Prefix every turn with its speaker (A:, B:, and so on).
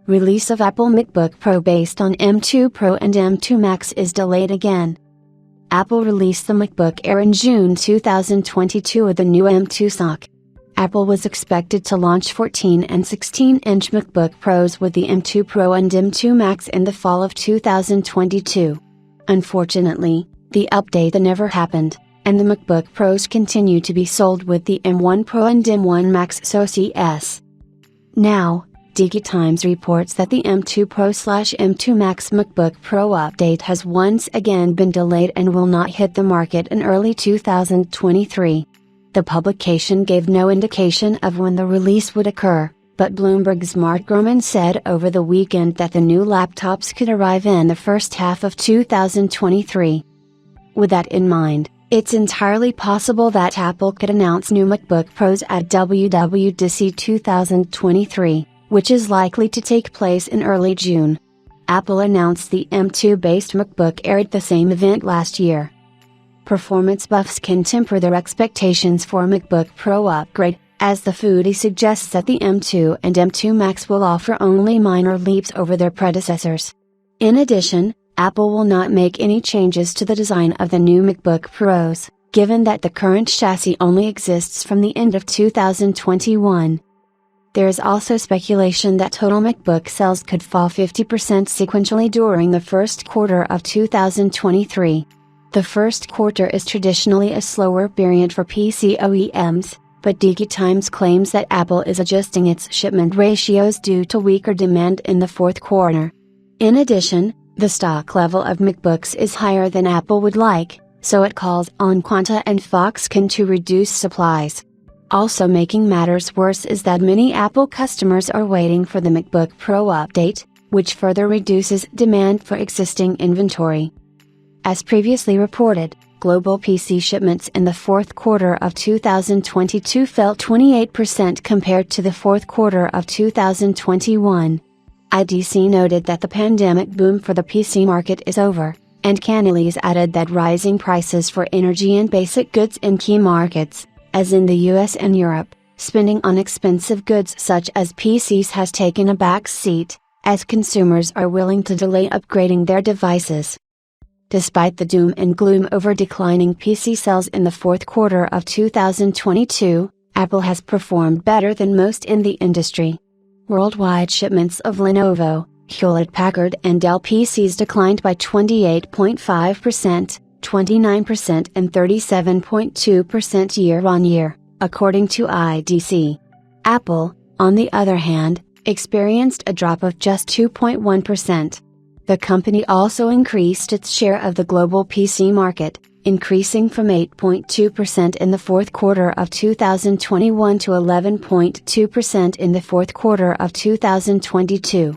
A: Release of Apple MacBook Pro based on M2 Pro and M2 Max is delayed again. Apple released the MacBook Air in June 2022 with the new M2 SoC. Apple was expected to launch 14 and 16-inch MacBook Pros with the M2 Pro and M2 Max in the fall of 2022. Unfortunately, the update never happened, and the MacBook Pros continue to be sold with the M1 Pro and M1 Max SoCs. Now, DigiTimes reports that the M2 Pro/M2 Max MacBook Pro update has once again been delayed and will not hit the market in early 2023. The publication gave no indication of when the release would occur, but Bloomberg's Mark Gurman said over the weekend that the new laptops could arrive in the first half of 2023. With that in mind, it's entirely possible that Apple could announce new MacBook Pros at WWDC 2023. Which is likely to take place in early June. Apple announced the M2-based MacBook Air at the same event last year. Performance buffs can temper their expectations for a MacBook Pro upgrade, as the foodie suggests that the M2 and M2 Max will offer only minor leaps over their predecessors. In addition, Apple will not make any changes to the design of the new MacBook Pros, given that the current chassis only exists from the end of 2021. There is also speculation that total MacBook sales could fall 50% sequentially during the first quarter of 2023. The first quarter is traditionally a slower period for PC OEMs, but DigiTimes claims that Apple is adjusting its shipment ratios due to weaker demand in the fourth quarter. In addition, the stock level of MacBooks is higher than Apple would like, so it calls on Quanta and Foxconn to reduce supplies. Also making matters worse is that many Apple customers are waiting for the MacBook Pro update, which further reduces demand for existing inventory. As previously reported, global PC shipments in the fourth quarter of 2022 fell 28% compared to the fourth quarter of 2021. IDC noted that the pandemic boom for the PC market is over, and Canalys added that rising prices for energy and basic goods in key markets, as in the US and Europe, spending on expensive goods such as PCs has taken a back seat, as consumers are willing to delay upgrading their devices. Despite the doom and gloom over declining PC sales in the fourth quarter of 2022, Apple has performed better than most in the industry. Worldwide shipments of Lenovo, Hewlett-Packard and Dell PCs declined by 28.5%. 29% and 37.2% year-on-year, according to IDC. Apple, on the other hand, experienced a drop of just 2.1%. The company also increased its share of the global PC market, increasing from 8.2% in the fourth quarter of 2021 to 11.2% in the fourth quarter of 2022.